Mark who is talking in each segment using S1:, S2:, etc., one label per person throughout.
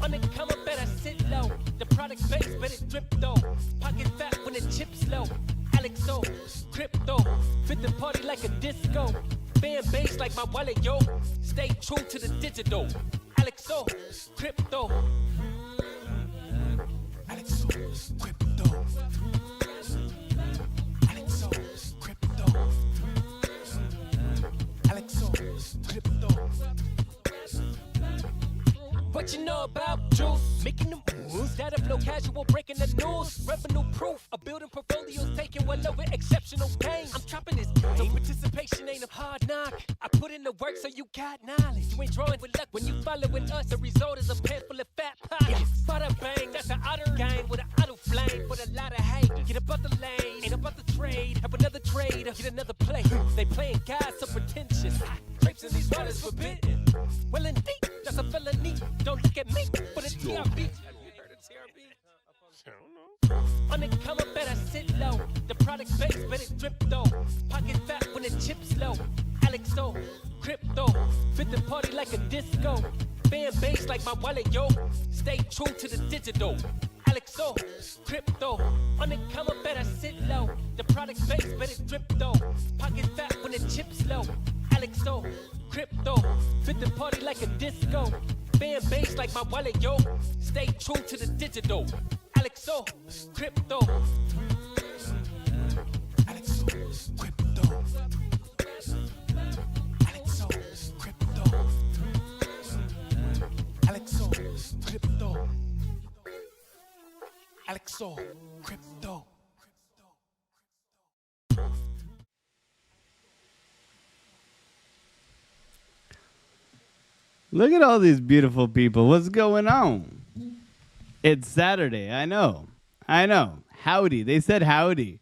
S1: On the come up, better sit low. The product base, better drip though. Pocket fat when the chips low. Alexo, crypto, fit the party like a disco. Fan base like my wallet, yo. Stay true to the digital. Alexo, crypto. Alexo, crypto. Alexo, crypto. Alexo, crypto. What you know about juice? Making them moves. Data flow casual, breaking the news. Revenue proof. A building portfolios taking well over exceptional pain. I'm trapping this game. So participation ain't a hard knock. I put in the work so you got knowledge. You ain't drawing with luck when you following us. The result is a pan full of fat pockets. Bada bang, that's an outer gang with an auto flame. With a lot of hate. Get above the lane. Ain't about the trade. Have another trade. Get another play. They playing God so pretentious. Grapes in these waters forbidden. Well indeed, that's a felony. Don't look at me for the TRB. On the come up, better sit low. The product base, better drip though. Pocket fat when the chips low. Alexo, crypto, fit the party like a disco. Fan base like my wallet, yo. Stay true to the digital. Alexo, crypto. On the come up, better sit low. The product base, better drip though. Pocket fat when the chips low. Alexo, crypto, fit the party like a disco. Fan base like my wallet, yo. Stay true to the digital. Alexo, crypto. Alexo, crypto. Alexo, crypto. Alexo, crypto. Alexo, crypto.
S2: Look at all these beautiful people. What's going on? It's Saturday. I know. Howdy. They said howdy.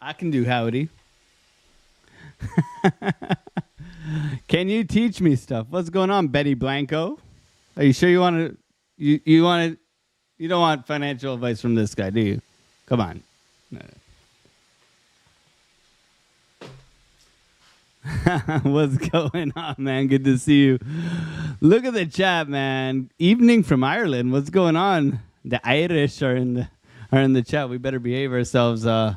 S2: I can do howdy. Can you teach me stuff? What's going on, Betty Blanco? Are you sure you want to? You want to? You don't want financial advice from this guy, do you? Come on. No. What's going on, man? Good to see you. Look at the chat, man. Evening from Ireland. What's going on? The Irish are in the chat. We better behave ourselves. I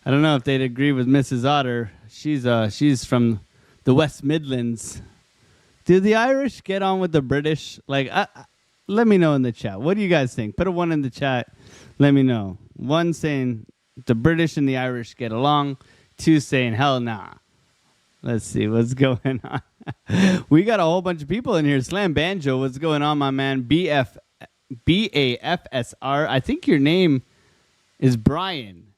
S2: don't know if they'd agree with Mrs. Otter. She's from the West Midlands. Do the Irish get on with the British? Like, let me know in the chat. What do you guys think? Put a 1 in the chat. Let me know. 1 saying the British and the Irish get along. 2 saying hell nah. Let's see what's going on. We got a whole bunch of people in here. Slam Banjo, what's going on, my man? BAFSR. I think your name is Brian.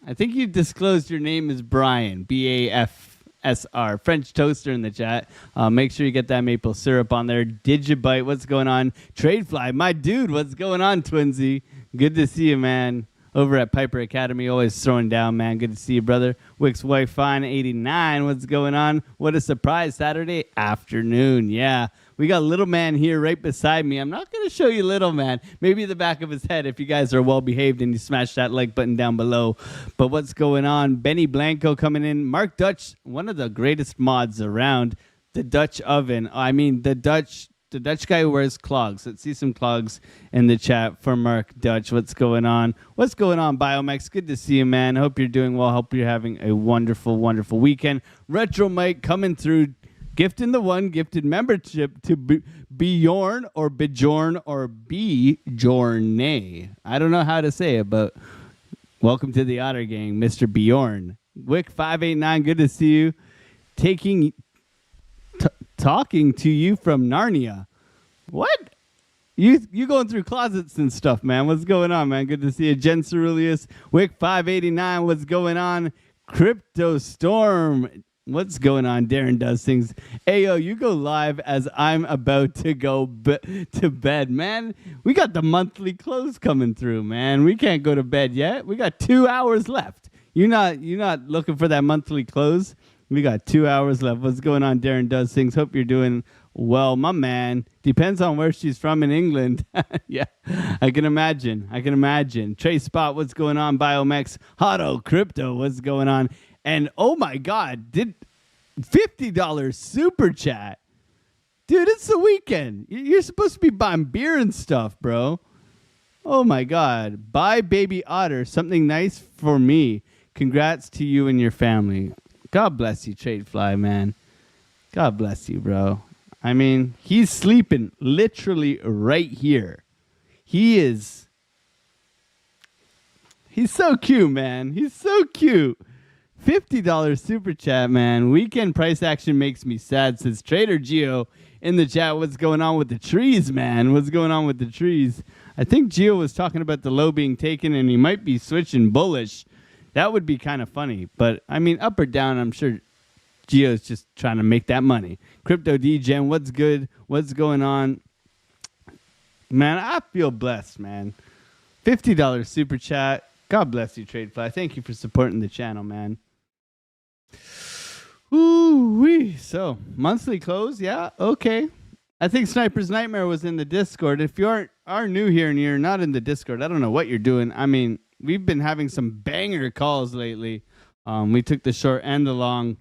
S2: I think you disclosed your name is Brian. BAFSR. French Toaster in the chat. Make sure you get that maple syrup on there. Digibyte, what's going on? Tradefly, my dude, what's going on, Twinsy? Good to see you, man. Over at Piper Academy, always throwing down, man. Good to see you, brother. Wick's Wife Fine 89. What's going on? What a surprise Saturday afternoon. Yeah, we got Little Man here right beside me. I'm not going to show you Little Man. Maybe the back of his head if you guys are well behaved and you smash that like button down below. But what's going on? Benny Blanco coming in. Mark Dutch, one of the greatest mods around. The Dutch oven. I mean, the Dutch guy who wears clogs. Let's see some clogs in the chat for Mark Dutch. What's going on? What's going on, Biomex? Good to see you, man. Hope you're doing well. Hope you're having a wonderful, wonderful weekend. Retro Mike coming through, gifting the 1 gifted membership to Bjorn or Bjorn or Bjorne. I don't know how to say it, but welcome to the Otter Gang, Mr. Bjorn. Wick 589, good to see you. Talking to you from Narnia. What? You going through closets and stuff, man. What's going on, man? Good to see you. Jen Ceruleus. Wick 589. What's going on? Crypto Storm. What's going on? Darren does things. Ayo, you go live as I'm about to go to bed, man. We got the monthly close coming through, man. We can't go to bed yet. We got 2 hours left. You're not looking for that monthly close. We got 2 hours left. What's going on? Darren Does Things. Hope you're doing well, my man. Depends on where she's from in England. Yeah, I can imagine. Trey Spot, what's going on? Biomex, Hotto, Crypto, what's going on? And oh my God, did $50 super chat. Dude, it's the weekend. You're supposed to be buying beer and stuff, bro. Oh my God. Buy Baby Otter, something nice for me. Congrats to you and your family. God bless you, Tradefly, man. God bless you, bro. I mean, he's sleeping literally right here. He's so cute, man. He's so cute. $50 super chat, man. Weekend price action makes me sad, says Trader Geo in the chat. What's going on with the trees, man? What's going on with the trees? I think Geo was talking about the low being taken, and he might be switching bullish. That would be kind of funny. But, I mean, up or down, I'm sure Geo's just trying to make that money. Crypto D-Gen, what's good? What's going on? Man, I feel blessed, man. $50 super chat. God bless you, Tradefly. Thank you for supporting the channel, man. Ooh-wee. So, monthly close, yeah, okay. I think Sniper's Nightmare was in the Discord. If you are new here and you're not in the Discord, I don't know what you're doing. I mean, we've been having some banger calls lately. We took the short and the long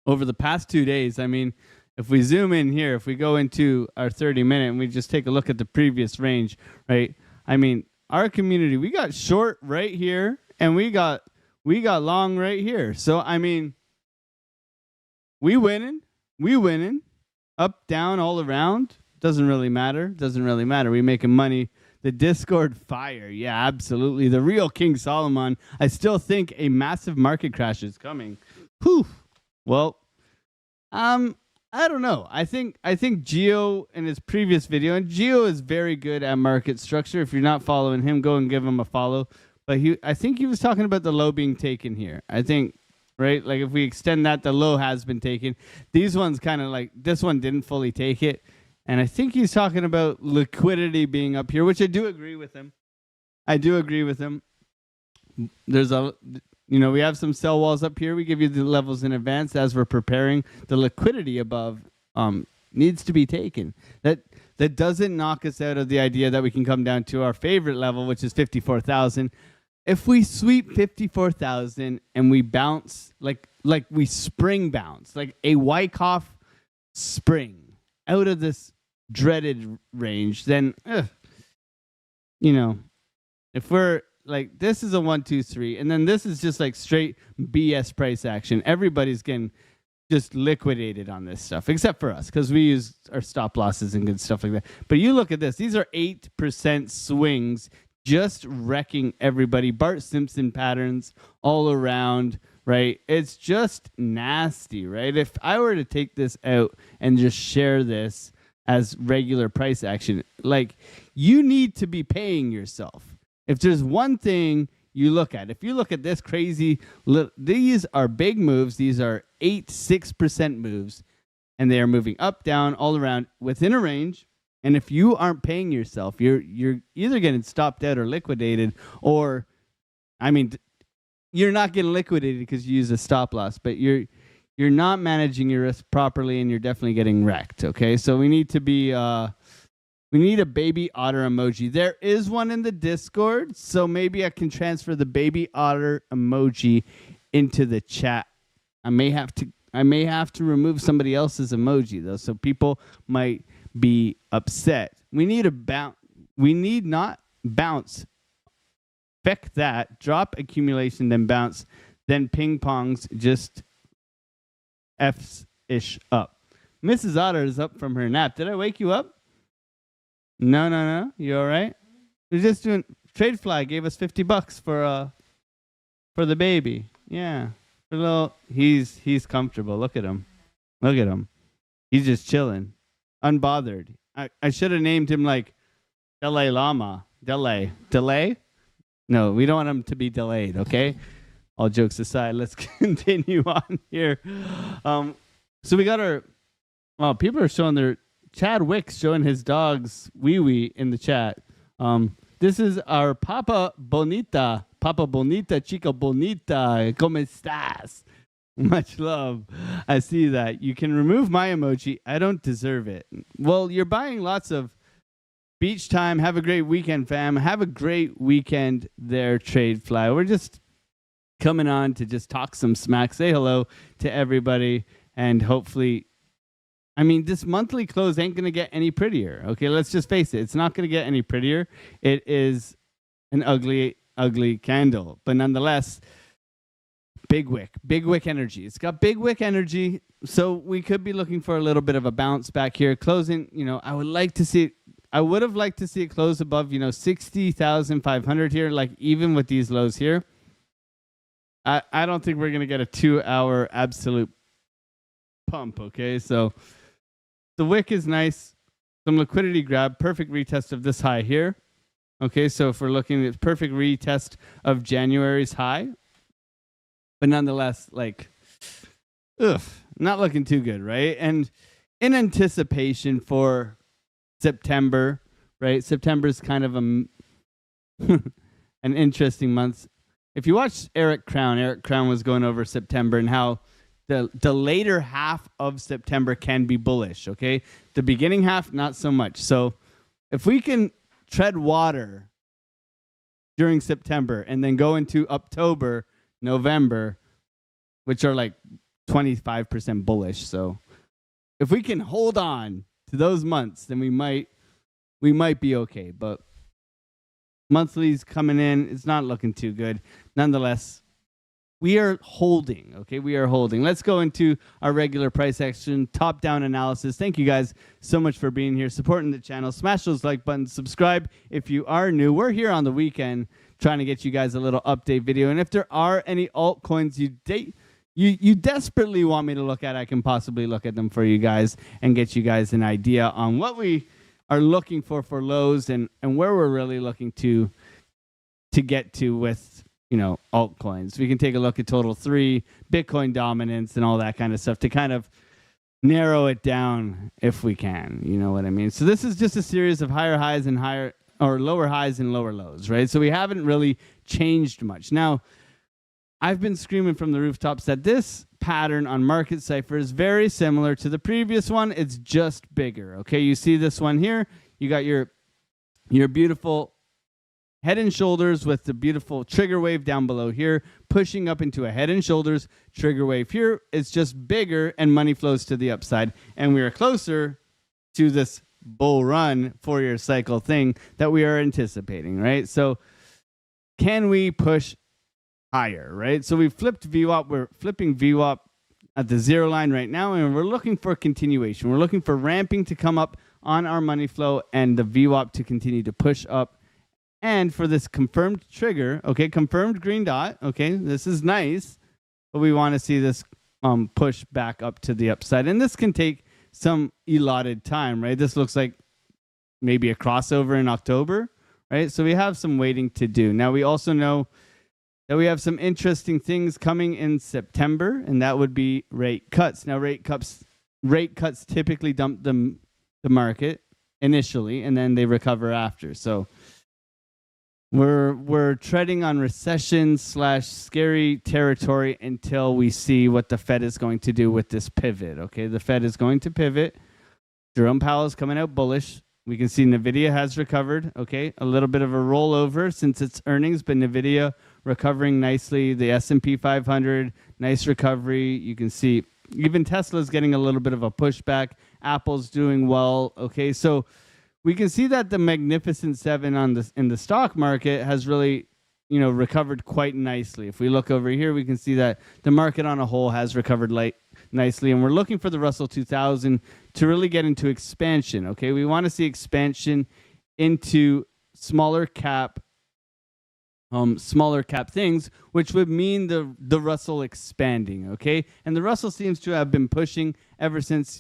S2: over the past 2 days. I mean, if we zoom in here, if we go into our 30-minute and we just take a look at the previous range, right? I mean, our community, we got short right here and we got long right here. So, I mean, we winning. Up, down, all around. Doesn't really matter. We making money. The Discord fire. Yeah, absolutely. The real King Solomon. I still think a massive market crash is coming. Whew. Well, I don't know. I think Geo in his previous video, and Geo is very good at market structure. If you're not following him, go and give him a follow. But I think he was talking about the low being taken here. I think, right? Like if we extend that, the low has been taken. These ones kind of like, this one didn't fully take it. And I think he's talking about liquidity being up here, which I do agree with him. There's we have some sell walls up here. We give you the levels in advance as we're preparing. The liquidity above needs to be taken. That doesn't knock us out of the idea that we can come down to our favorite level, which is 54,000. If we sweep 54,000 and we bounce like we spring bounce, like a Wyckoff spring out of this dreaded range, then if we're like, this is a 1, 2, 3, and then this is just like straight BS price action. Everybody's getting just liquidated on this stuff, except for us, because we use our stop losses and good stuff like that. But you look at this; these are 8% swings, just wrecking everybody. Bart Simpson patterns all around, right? It's just nasty, right? If I were to take this out and just share this as regular price action, like, you need to be paying yourself. If there's one thing you look at, if you look at this crazy, these are big moves. These are 6% moves, and they are moving up, down, all around within a range. And if you aren't paying yourself, you're either getting stopped out or liquidated, or, I mean, you're not getting liquidated because you use a stop loss, but you're not managing your risk properly, and you're definitely getting wrecked. Okay, so we need to be. We need a baby otter emoji. There is one in the Discord, so maybe I can transfer the baby otter emoji into the chat. I may have to remove somebody else's emoji though, so people might be upset. We need not bounce. Feck that. Drop accumulation, then bounce, then ping pongs just F's-ish up. Mrs. Otter is up from her nap. Did I wake you up? No. You all right? We're just doing. Tradefly gave us $50 for the baby. Yeah, for little. He's comfortable. Look at him. He's just chilling, unbothered. I should have named him like Dalai Lama. Delay? No, we don't want him to be delayed. Okay. All jokes aside, let's continue on here. So we got our. Well, people are showing their. Chad Wicks showing his dog's wee-wee in the chat. This is our Papa Bonita, Chica Bonita. ¿Cómo estás? Much love. I see that. You can remove my emoji. I don't deserve it. Well, you're buying lots of beach time. Have a great weekend, fam. Have a great weekend there, Tradefly. We're just coming on to just talk some smack, say hello to everybody, and hopefully, I mean, this monthly close ain't going to get any prettier. Okay, let's just face it. It's not going to get any prettier. It is an ugly, ugly candle. But nonetheless, big wick energy. It's got big wick energy. So we could be looking for a little bit of a bounce back here. Closing, I would have liked to see it close above, 60,500 here, like even with these lows here. I don't think we're going to get a 2-hour absolute pump, okay? So the wick is nice. Some liquidity grab, perfect retest of this high here. Okay, so if we're looking at perfect retest of January's high. But nonetheless, not looking too good, right? And in anticipation for September, right? September is kind of an interesting month. If you watch Eric Crown was going over September and how the later half of September can be bullish, okay? The beginning half, not so much. So if we can tread water during September and then go into October, November, which are like 25% bullish. So if we can hold on to those months, then we might be okay. But monthlies coming in, it's not looking too good. Nonetheless, we are holding, okay? We are holding. Let's go into our regular price action, top-down analysis. Thank you guys so much for being here, supporting the channel. Smash those like buttons, subscribe if you are new. We're here on the weekend trying to get you guys a little update video. And if there are any altcoins you desperately want me to look at, I can possibly look at them for you guys and get you guys an idea on what we are looking for lows and where we're really looking to get to with altcoins. We can take a look at total 3, Bitcoin dominance, and all that kind of stuff to kind of narrow it down if we can. You know what I mean? So this is just a series of higher highs and lower highs and lower lows, right? So we haven't really changed much. Now, I've been screaming from the rooftops that this pattern on Market Cipher is very similar to the previous one. It's just bigger. Okay, you see this one here. You got your beautiful head and shoulders with the beautiful trigger wave down below here, pushing up into a head and shoulders trigger wave here. It's just bigger and money flows to the upside. And we are closer to this bull run 4-year cycle thing that we are anticipating, right? So can we push higher, right? So we flipped VWAP. We're flipping VWAP at the 0 line right now, and we're looking for continuation. We're looking for ramping to come up on our money flow and the VWAP to continue to push up. And for this confirmed trigger, okay, confirmed green dot, okay, this is nice, but we want to see this push back up to the upside. And this can take some allotted time, right? This looks like maybe a crossover in October, right? So we have some waiting to do. Now, we also know that we have some interesting things coming in September, and that would be rate cuts. Now, rate cuts typically dump the market initially, and then they recover after. So we're treading on recession/scary territory until we see what the Fed is going to do with this pivot. Okay, the Fed is going to pivot. Jerome Powell is coming out bullish. We can see NVIDIA has recovered, okay? A little bit of a rollover since its earnings, but NVIDIA recovering nicely. The S&P 500, nice recovery. You can see even Tesla's getting a little bit of a pushback. Apple's doing well, okay? So we can see that the Magnificent Seven in the stock market has really, recovered quite nicely. If we look over here, we can see that the market on a whole has recovered nicely, and we're looking for the Russell 2000 to really get into expansion. Okay, we want to see expansion into smaller cap things, which would mean the Russell expanding. Okay, and the Russell seems to have been pushing ever since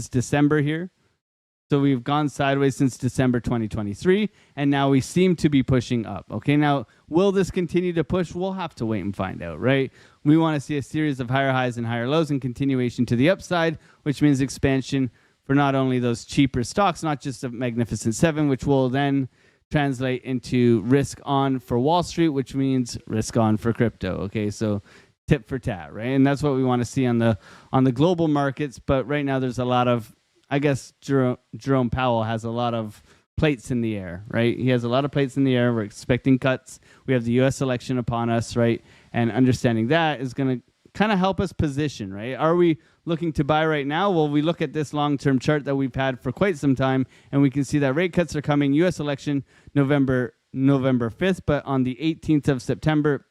S2: December here. So we've gone sideways since December 2023, and now we seem to be pushing up. Okay, now will this continue to push? We'll have to wait and find out, right? We want to see a series of higher highs and higher lows and continuation to the upside, which means expansion for not only those cheaper stocks, not just the Magnificent Seven, which will then translate into risk on for Wall Street, which means risk on for crypto. Okay, so tit for tat, right? And that's what we want to see on the global markets. But right now, there's a lot of, I guess, Jerome Powell has a lot of plates in the air, right? He has a lot of plates in the air. We're expecting cuts. We have the U.S. election upon us, right? And understanding that is going to kind of help us position, right? Are we looking to buy right now? Well, we look at this long-term chart that we've had for quite some time, and we can see that rate cuts are coming. U.S. election November 5th, but on the 18th of September,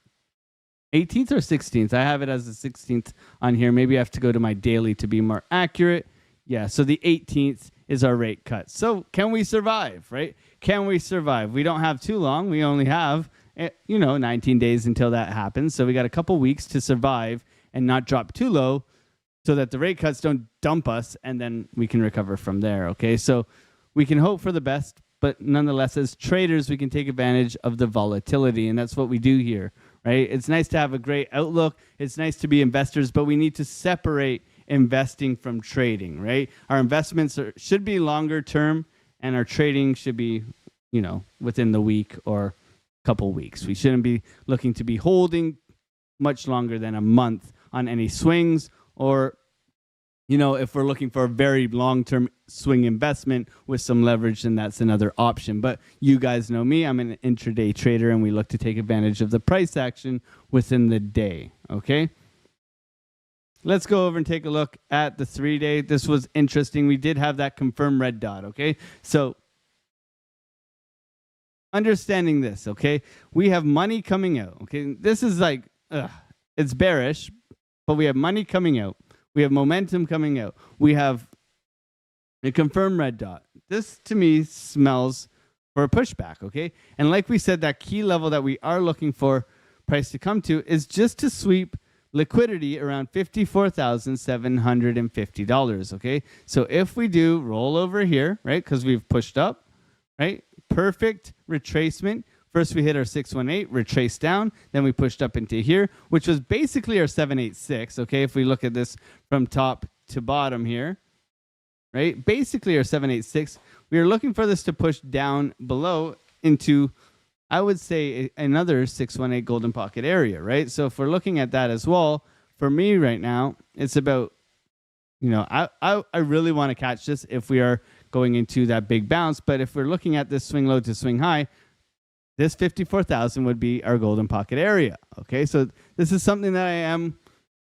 S2: 18th or 16th? I have it as the 16th on here. Maybe I have to go to my daily to be more accurate. Yeah, so the 18th is our rate cut. So can we survive, right? Can we survive? We don't have too long. We only have, 19 days until that happens. So we got a couple weeks to survive and not drop too low so that the rate cuts don't dump us, and then we can recover from there, okay? So we can hope for the best, but nonetheless, as traders, we can take advantage of the volatility, and that's what we do here, right? It's nice to have a great outlook. It's nice to be investors, but we need to separate investing from trading, right? Our investments should be longer term, and our trading should be, within the week or couple weeks. We shouldn't be looking to be holding much longer than a month on any swings, or if we're looking for a very long-term swing investment with some leverage, then that's another option. But you guys know me, I'm an intraday trader, and we look to take advantage of the price action within the day, okay? Let's go over and take a look at the 3-day. This was interesting. We did have that confirmed red dot, okay? So understanding this, okay? We have money coming out, okay? This is like, it's bearish, but we have money coming out. We have momentum coming out. We have a confirmed red dot. This, to me, smells for a pushback, okay? And like we said, that key level that we are looking for price to come to is just to sweep liquidity around $54,750, okay? So if we do roll over here, right, because we've pushed up, right, perfect retracement. First, we hit our 618, retraced down, then we pushed up into here, which was basically our 786, okay? If we look at this from top to bottom here, right? Basically our 786. We are looking for this to push down below into, I would say, another 618 golden pocket area, right? So if we're looking at that as well, for me right now, it's about, I really want to catch this if we are going into that big bounce. But if we're looking at this swing low to swing high, this 54,000 would be our golden pocket area. Okay, so this is something that I am,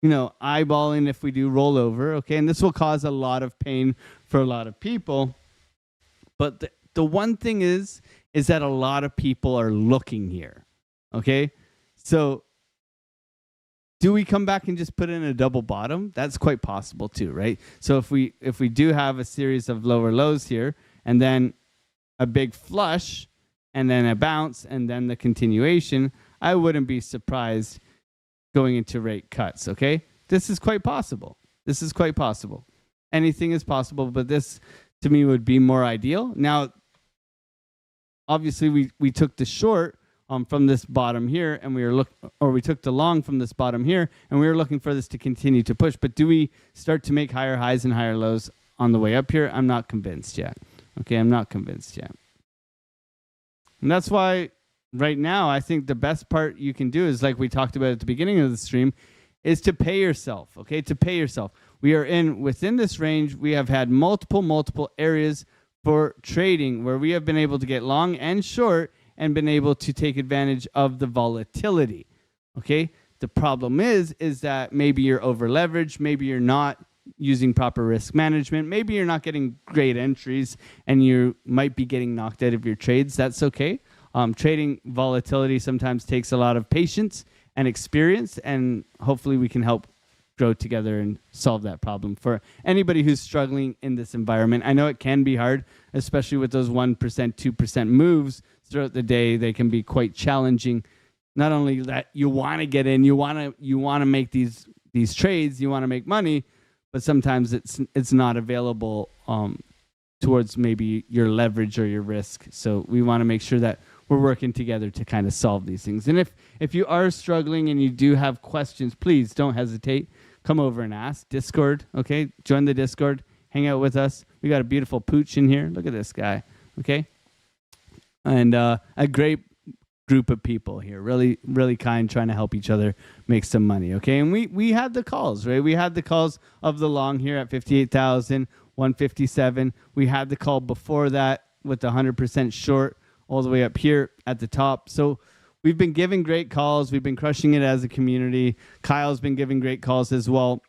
S2: eyeballing if we do roll over. Okay, and this will cause a lot of pain for a lot of people. But the one thing is that a lot of people are looking here. Okay, so do we come back and just put in a double bottom? That's quite possible too, right? So if we do have a series of lower lows here, and then a big flush, and then a bounce, and then the continuation, I wouldn't be surprised going into rate cuts, okay? This is quite possible. This is quite possible. Anything is possible, but this, to me, would be more ideal. Now, obviously, we took the short from this bottom here, and we took the long from this bottom here, and we were looking for this to continue to push. But do we start to make higher highs and higher lows on the way up here? I'm not convinced yet. Okay, I'm not convinced yet. And that's why right now I think the best part you can do is, like we talked about at the beginning of the stream, is to pay yourself, okay? To pay yourself. We are within this range. We have had multiple areas for trading where we have been able to get long and short and been able to take advantage of the volatility, okay? The problem is that maybe you're over leveraged, maybe you're not using proper risk management, maybe you're not getting great entries, and you might be getting knocked out of your trades. That's okay. Trading volatility sometimes takes a lot of patience and experience, and hopefully we can help grow together and solve that problem for anybody who's struggling in this environment. I know it can be hard, especially with those 1%, 2% moves throughout the day. They can be quite challenging. Not only that you want to get in, you want to make these trades, you want to make money, but sometimes it's not available towards maybe your leverage or your risk. So we want to make sure that we're working together to kind of solve these things. And if you are struggling and you do have questions, please don't hesitate. Come over and ask. Discord, okay? Join the Discord. Hang out with us. We got a beautiful pooch in here. Look at this guy, okay? and a great group of people here, really, really kind, trying to help each other make some money. Okay, and we had the calls, right? We had the calls of the long here at 58,157. We had the call before that with the 100% short all the way up here at the top. So we've been giving great calls. We've been crushing it as a community. Kyle's been giving great calls as well.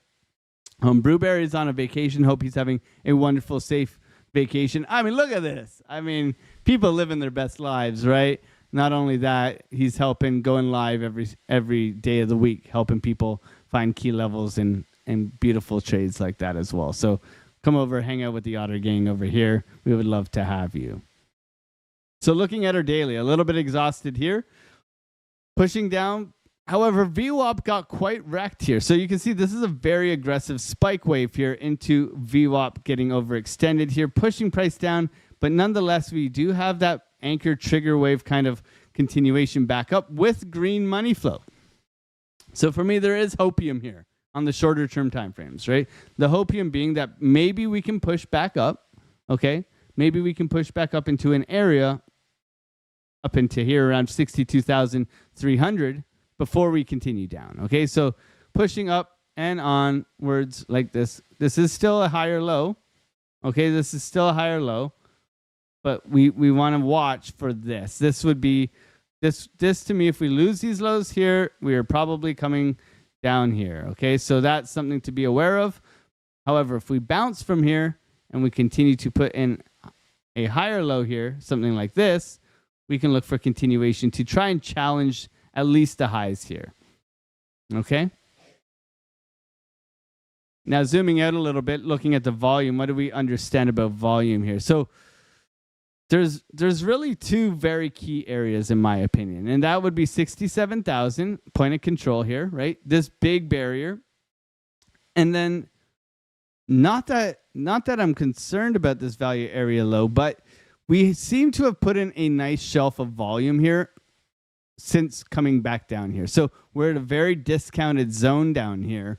S2: Brewberry's on a vacation. Hope he's having a wonderful, safe vacation. I mean, look at this. I mean, people living their best lives, right? Not only that, he's helping, going live every day of the week, helping people find key levels and beautiful trades like that as well. So come over, hang out with the Otter Gang over here. We would love to have you. So looking at our daily, a little bit exhausted here. Pushing down. However, VWAP got quite wrecked here. So you can see this is a very aggressive spike wave here into VWAP getting overextended here, pushing price down. But nonetheless, we do have that anchor trigger wave kind of continuation back up with green money flow. So for me, there is hopium here on the shorter term time frames, right? The hopium being that maybe we can push back up, okay? Maybe we can push back up into an area up into here around 62,300 before we continue down, okay? So pushing up and onwards like this. This is still a higher low, okay? This is still a higher low, but we want to watch for this. This would be, this to me, if we lose these lows here, we are probably coming down here, okay? So that's something to be aware of. However, if we bounce from here and we continue to put in a higher low here, something like this, we can look for continuation to try and challenge at least the highs here, okay? Now, zooming out a little bit, looking at the volume, what do we understand about volume here? So there's really two very key areas in my opinion, and that would be 67,000 point of control here, right? This big barrier, and then not that I'm concerned about this value area low, but we seem to have put in a nice shelf of volume here since coming back down here. So we're at a very discounted zone down here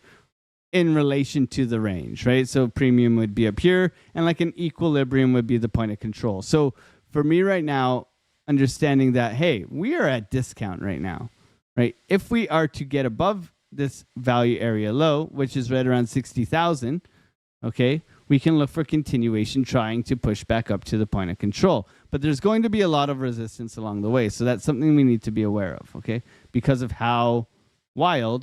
S2: in relation to the range, right? So premium would be up here, and like an equilibrium would be the point of control. So for me right now, understanding that, hey, we are at discount right now, right? If we are to get above this value area low, which is right around 60,000, okay, we can look for continuation trying to push back up to the point of control. But there's going to be a lot of resistance along the way. So that's something we need to be aware of, okay? Because of how wildly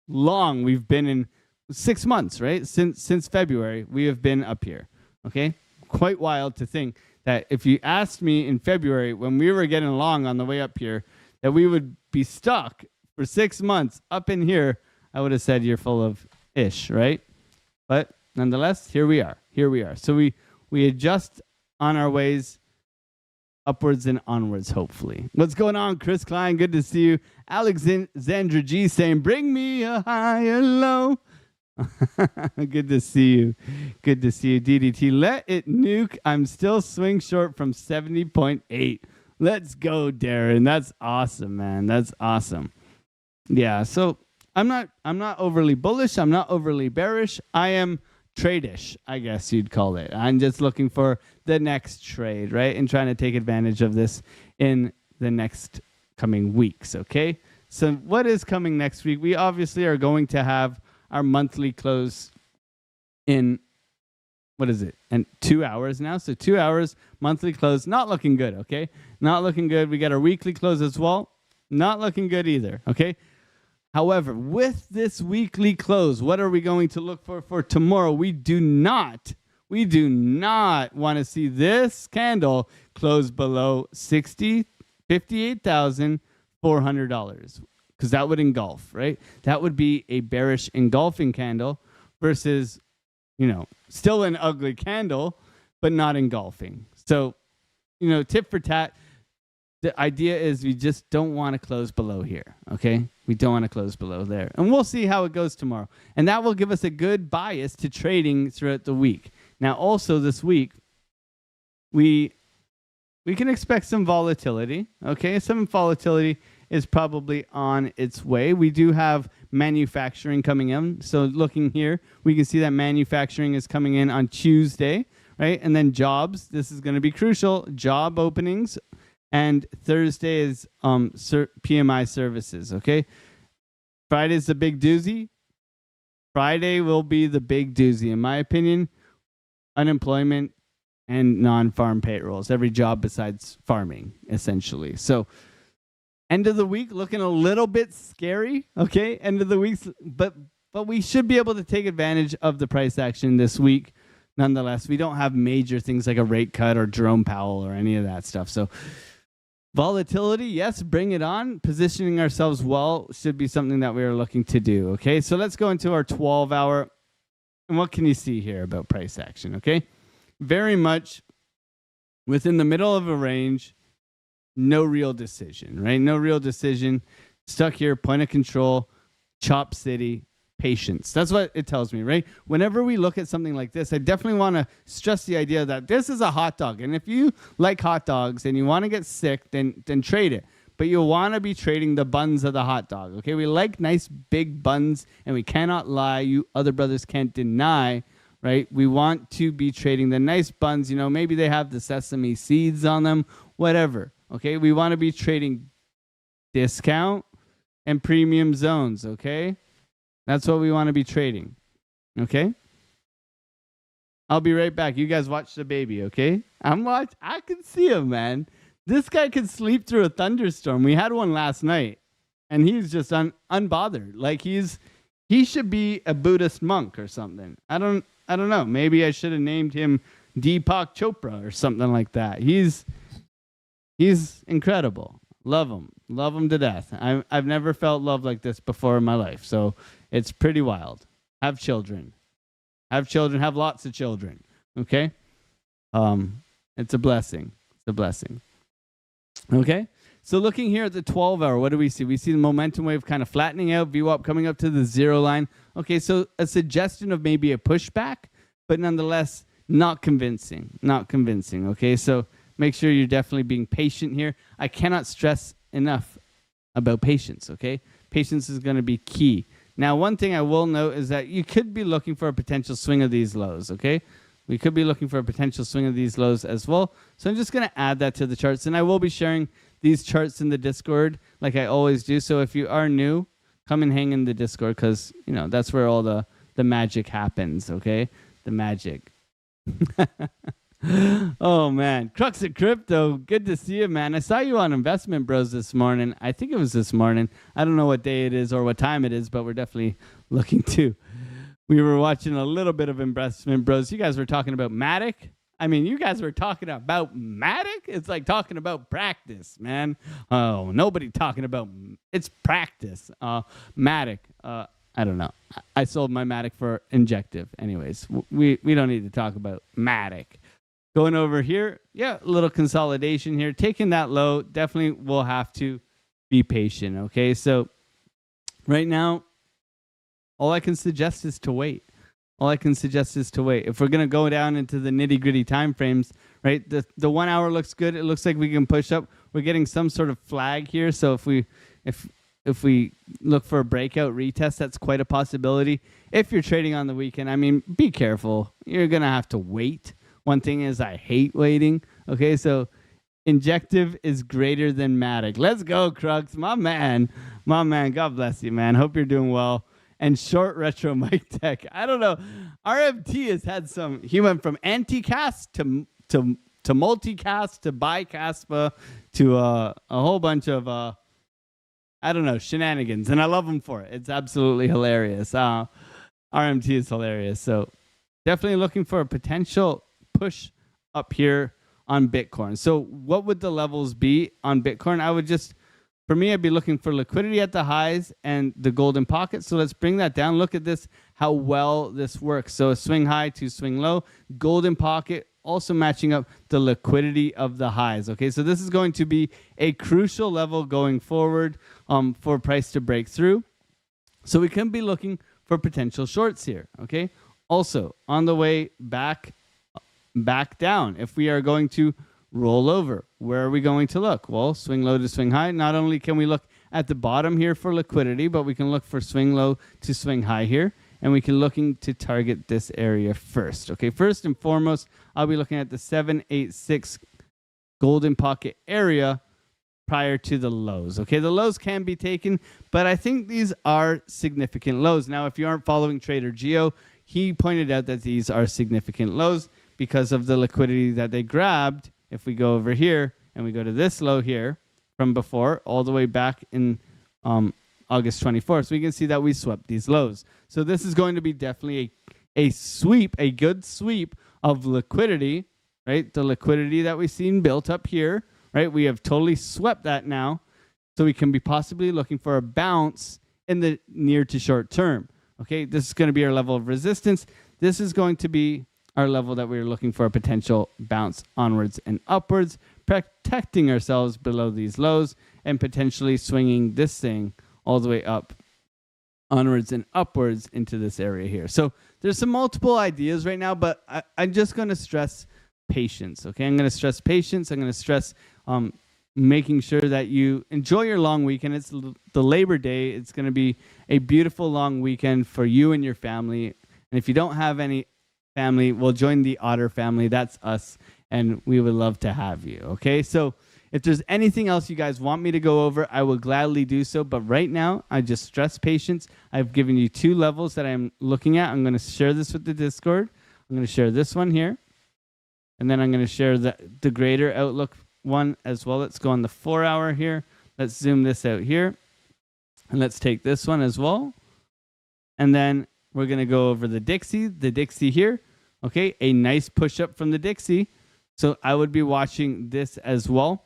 S2: long we've been in 6 months, right? Since February, we have been up here, okay? Quite wild to think that if you asked me in February when we were getting along on the way up here, that we would be stuck for 6 months up in here, I would have said you're full of ish, right? But nonetheless, here we are. So we adjust on our ways upwards and onwards, hopefully. What's going on, Chris Klein? Good to see you. Alexandra G saying, bring me a higher low. Good to see you. Good to see you, DDT. Let it nuke. I'm still swing short from 70.8. Let's go, Darren. That's awesome, man. That's awesome. Yeah, so I'm not overly bullish. I'm not overly bearish. I am trade-ish, I guess you'd call it. I'm just looking for the next trade, right? And trying to take advantage of this in the next coming weeks, okay? So what is coming next week? We obviously are going to have our monthly close in, what is it? And 2 hours now. So 2 hours, monthly close. Not looking good, okay? Not looking good. We got our weekly close as well. Not looking good either, okay? However, with this weekly close, what are we going to look for tomorrow? We do not want to see this candle close below $58,400 because that would engulf, right? That would be a bearish engulfing candle versus, still an ugly candle, but not engulfing. So, tip for tat. The idea is we just don't want to close below here, okay? We don't want to close below there. And we'll see how it goes tomorrow. And that will give us a good bias to trading throughout the week. Now, also this week, we can expect some volatility, okay? Some volatility is probably on its way. We do have manufacturing coming in. So looking here, we can see that manufacturing is coming in on Tuesday, right? And then jobs, this is going to be crucial, job openings, and Thursday is PMI services, okay? Friday's the big doozy. Friday will be the big doozy, in my opinion. Unemployment and non-farm payrolls, every job besides farming, essentially. So end of the week looking a little bit scary, okay? End of the week, but we should be able to take advantage of the price action this week. Nonetheless, we don't have major things like a rate cut or Jerome Powell or any of that stuff. So volatility, yes, bring it on. Positioning ourselves well should be something that we are looking to do, okay? So let's go into our 12-hour. And what can you see here about price action, okay? Very much within the middle of a range, no real decision, right? No real decision. Stuck here, point of control, chop city, patience. That's what it tells me, right? Whenever we look at something like this, I definitely want to stress the idea that this is a hot dog. And if you like hot dogs and you want to get sick, then trade it. But you'll want to be trading the buns of the hot dog, okay? We like nice big buns, and we cannot lie. You other brothers can't deny, right? We want to be trading the nice buns. You know, maybe they have the sesame seeds on them, whatever, okay? We want to be trading discount and premium zones, okay? That's what we want to be trading, okay? I'll be right back. You guys watch the baby, okay? I can see him, man. This guy could sleep through a thunderstorm. We had one last night, and he's just unbothered. Like he should be a Buddhist monk or something. I don't know. Maybe I should have named him Deepak Chopra or something like that. He's incredible. Love him to death. I've never felt love like this before in my life, so it's pretty wild. Have children. Have lots of children. Okay? It's a blessing. It's a blessing. Okay? So looking here at the 12-hour, what do we see? We see the momentum wave kind of flattening out, VWAP coming up to the zero line. Okay, so a suggestion of maybe a pushback, but nonetheless, not convincing. Not convincing. Okay, so make sure you're definitely being patient here. I cannot stress enough about patience, okay? Patience is going to be key. Now, one thing I will note is that you could be looking for a potential swing of these lows, okay? We could be looking for a potential swing of these lows as well. So I'm just going to add that to the charts, and I will be sharing these charts in the Discord like I always do. So if you are new, come and hang in the Discord because, you know, that's where all the magic happens, okay? The magic. Oh, man. Crux of Crypto, good to see you, man. I saw you on Investment Bros this morning. I think it was this morning. I don't know what day it is or what time it is, but we're definitely looking to. We were watching a little bit of Investment Bros. You guys were talking about Matic. I mean, you guys were talking about Matic? It's like talking about practice, man. Oh, nobody talking about it's practice. Matic. I don't know. I sold my Matic for Injective. Anyways, we don't need to talk about Matic. Going over here, yeah, a little consolidation here. Taking that low, definitely will have to be patient, okay? So right now, all I can suggest is to wait. If we're going to go down into the nitty-gritty time frames, right, the 1 hour looks good. It looks like we can push up. We're getting some sort of flag here. So if we look for a breakout retest, that's quite a possibility. If you're trading on the weekend, I mean, be careful. You're going to have to wait. One thing is I hate waiting. Okay, so Injective is greater than Matic. Let's go, Crux. My man. God bless you, man. Hope you're doing well. And short retro Mike Tech. I don't know. RMT has had some. He went from anti-cast to multicast to bicaspa to a whole bunch of I don't know, shenanigans, and I love him for it. It's absolutely hilarious. RMT is hilarious. So definitely looking for a potential push up here on Bitcoin. So what would the levels be on Bitcoin? For me, I'd be looking for liquidity at the highs and the golden pocket. So let's bring that down. Look at this, how well this works. So a swing high to swing low, golden pocket, also matching up the liquidity of the highs. Okay, so this is going to be a crucial level going forward for price to break through. So we can be looking for potential shorts here. Okay, also on the way back down, if we are going to roll over, where are we going to look? Well, swing low to swing high. Not only can we look at the bottom here for liquidity, but we can look for swing low to swing high here. and we can looking to target this area first. Okay, first and foremost, I'll be looking at the 786 golden pocket area prior to the lows. Okay, the lows can be taken, but I think these are significant lows. Now, if you aren't following Trader Geo, he pointed out that these are significant lows because of the liquidity that they grabbed. If we go over here and we go to this low here from before, all the way back in August 24th, so we can see that we swept these lows. So this is going to be definitely a sweep, a good sweep of liquidity, right? The liquidity that we've seen built up here, right? We have totally swept that now. So we can be possibly looking for a bounce in the near to short term. Okay, this is going to be our level of resistance. This is going to be our level that we're looking for a potential bounce onwards and upwards, protecting ourselves below these lows and potentially swinging this thing all the way up onwards and upwards into this area here. So there's some multiple ideas right now, but I'm just going to stress patience. Okay, I'm going to stress patience. I'm going to stress making sure that you enjoy your long weekend. It's the Labor Day. It's going to be a beautiful long weekend for you and your family. And if you don't have any family, well, join the Otter family. That's us, and we would love to have you. Okay, so if there's anything else you guys want me to go over, I will gladly do so. But right now, I just stress patience. I've given you 2 levels that I'm looking at. I'm going to share this with the Discord. I'm going to share this one here. And then I'm going to share the greater outlook one as well. Let's go on the 4-hour here. Let's zoom this out here. And let's take this one as well. And then we're going to go over the Dixie here. Okay, a nice push up from the Dixie. So I would be watching this as well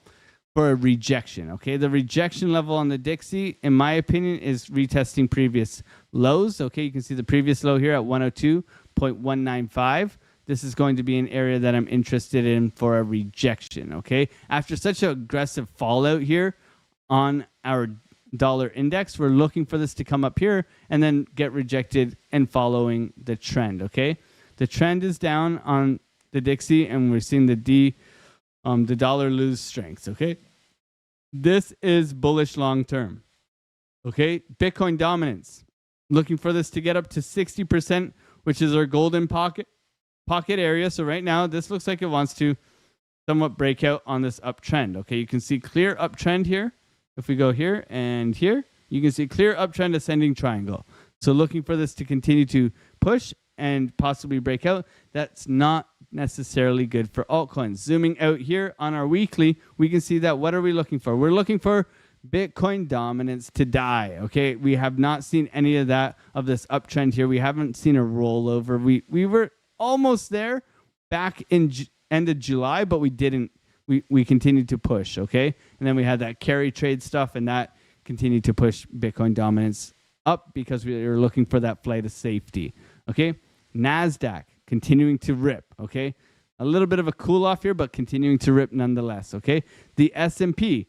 S2: for a rejection. Okay, the rejection level on the Dixie, in my opinion, is retesting previous lows. Okay, you can see the previous low here at 102.195. This is going to be an area that I'm interested in for a rejection, okay? After such an aggressive fallout here on our dollar index, we're looking for this to come up here and then get rejected and following the trend, okay? The trend is down on the Dixie, and we're seeing the dollar lose strength, okay? This is bullish long term, okay? Bitcoin dominance, looking for this to get up to 60%, which is our golden pocket area. So right now, this looks like it wants to somewhat break out on this uptrend. Okay, you can see clear uptrend here. If we go here and here, you can see clear uptrend ascending triangle. So looking for this to continue to push and possibly break out. That's not necessarily good for altcoins. Zooming out here on our weekly, we can see that what are we looking for? We're looking for Bitcoin dominance to die. Okay, we have not seen any of that of this uptrend here. We haven't seen a rollover. We were almost there back in end of July, but we didn't. We continued to push, okay? And then we had that carry trade stuff, and that continued to push Bitcoin dominance up because we were looking for that flight of safety, okay? NASDAQ continuing to rip, okay? A little bit of a cool off here, but continuing to rip nonetheless, okay? The S&P,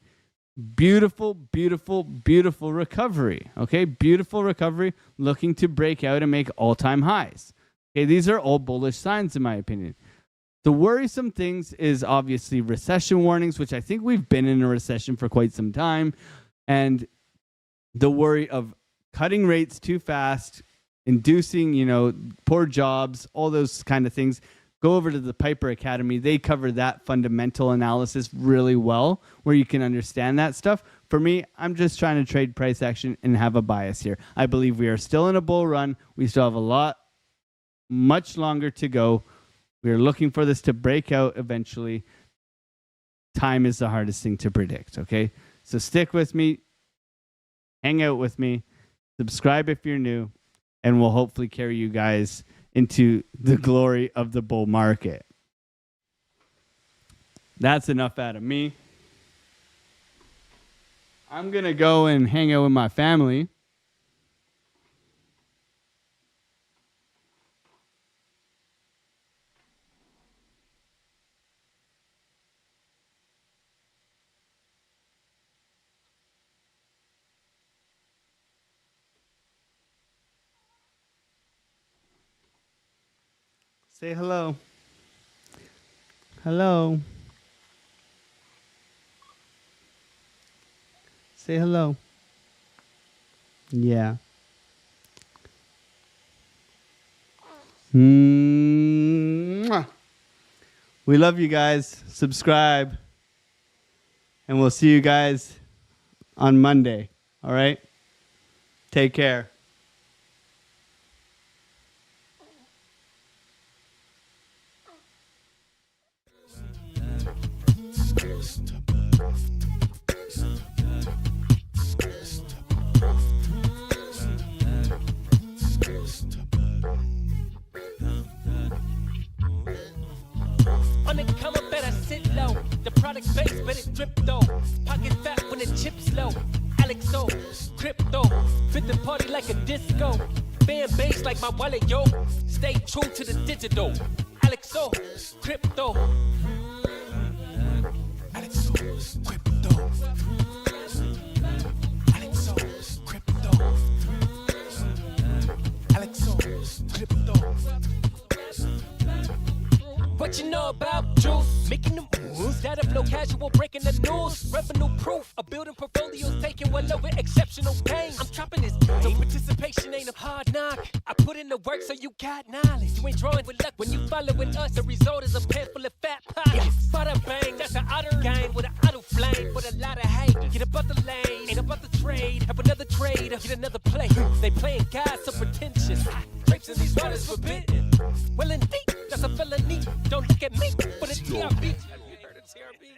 S2: beautiful, beautiful, beautiful recovery, okay? Beautiful recovery, looking to break out and make all-time highs. Okay, these are all bullish signs in my opinion. The worrisome things is obviously recession warnings, which I think we've been in a recession for quite some time, and the worry of cutting rates too fast, inducing, poor jobs, all those kind of things. Go over to the Piper Academy. They cover that fundamental analysis really well, where you can understand that stuff. For me, I'm just trying to trade price action and have a bias here. I believe we are still in a bull run. We still have much longer to go. We're looking for this to break out eventually. Time is the hardest thing to predict, okay? So stick with me, hang out with me, subscribe if you're new, and we'll hopefully carry you guys into the glory of the bull market. That's enough out of me. I'm going to go and hang out with my family. Say hello. Hello. Say hello. Yeah. Mwah. We love you guys. Subscribe. And we'll see you guys on Monday. All right? Take care.
S1: On the come up, better sit low. The product base, but it drip though. Pocket fat when the chips low. Alexo, crypto, fit the party like a disco. Band bass like my wallet, yo. Stay true to the digital. Alexo, crypto. Alexo, crypto. Alexo, crypto. Alexo, crypto. What you know about juice? Making the moves, data flow casual, breaking the news. Revenue proof, a building portfolios taking well over exceptional gain. I'm chopping this game, so participation ain't a hard knock. I put in the work so you got knowledge. You ain't drawing with luck when you following us. The result is a pan full of fat pockets. Bada bang, that's an otter game with an auto flame, with a lot of hate. Get about the lane, ain't about the trade. Have another trade, get another play. They playing God so pretentious. Grapes in these waters forbidden. Well, indeed, that's a felony. Don't look at me, but it's TRB. Have you heard of TRB?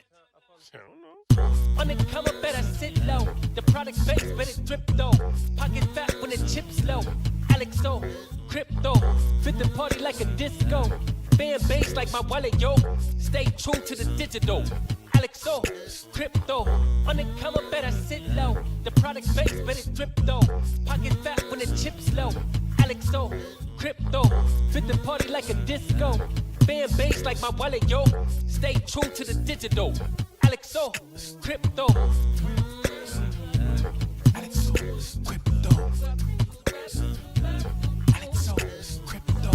S1: I don't know. On the come up, better sit low. The product base, but it drip though. Pocket fat when the chips low. Alexo, crypto, fit the party like a disco. Band bass like my wallet, yo. Stay true to the digital. Alexo, crypto, on the come up, better sit low. The product base, but it drip though. Pocket fat when the chips low. Alexo, crypto, fit the party like a disco. Band bass like my wallet, yo. Stay true to the digital. Alexo, crypto. Alexo, crypto. Alexo, crypto.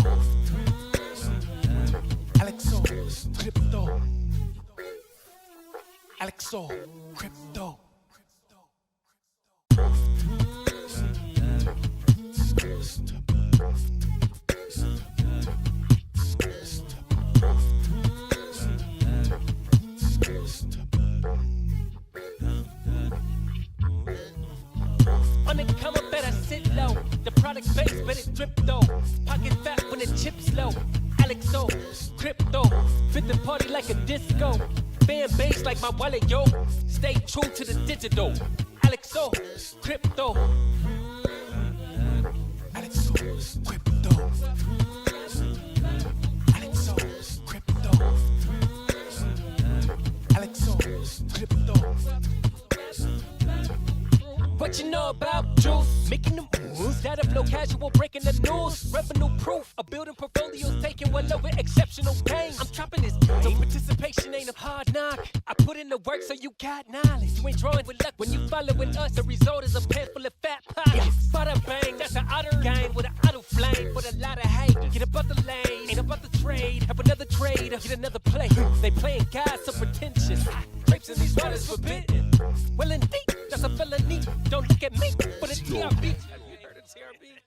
S1: Alexo, crypto. Alexo, crypto. On the come up, better sit low. The product base, but it drip though. Pocket fat when the chips low. Alexo, crypto, fit the party like a disco. Band bass like my wallet, yo. Stay true to the digital. Alexo, crypto. Alexo, crypto. Alexo, crypto. Alexo, crypto. What you know about juice? Making the moves, data flow casual, breaking the news. Revenue proof, a building portfolios taking well over exceptional gain. I'm chopping this game, so participation ain't a hard knock. I put in the work so you got knowledge. You ain't drawing with luck when you following us. The result is a pan full of fat pockets. Bada bang, that's an otter game with an auto flame, with a lot of hate. Get about the lane, ain't about the trade. Have another trade, get another play. They playing God so pretentious. Grapes in these waters forbidden. Well, indeed, that's a felony. Don't look at me, but it's TRB. Have you heard of TRB?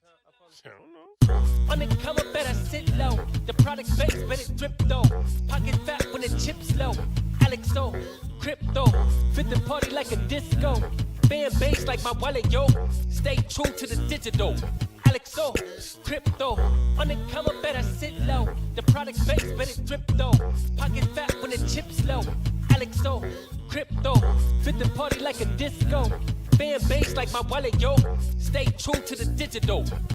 S1: I don't know. On the come up, better sit low. The product base, but it drip though. Pocket fat when the chips low. Alexo, crypto, fit the party like a disco. Band bass like my wallet, yo. Stay true to the digital. Alexo, crypto, on the come up, better sit low. The product base, but it drip though. Pocket fat when the chips low. Alexo, crypto, fit the party like a disco. Band bass like my wallet, yo. Stay true to the digital.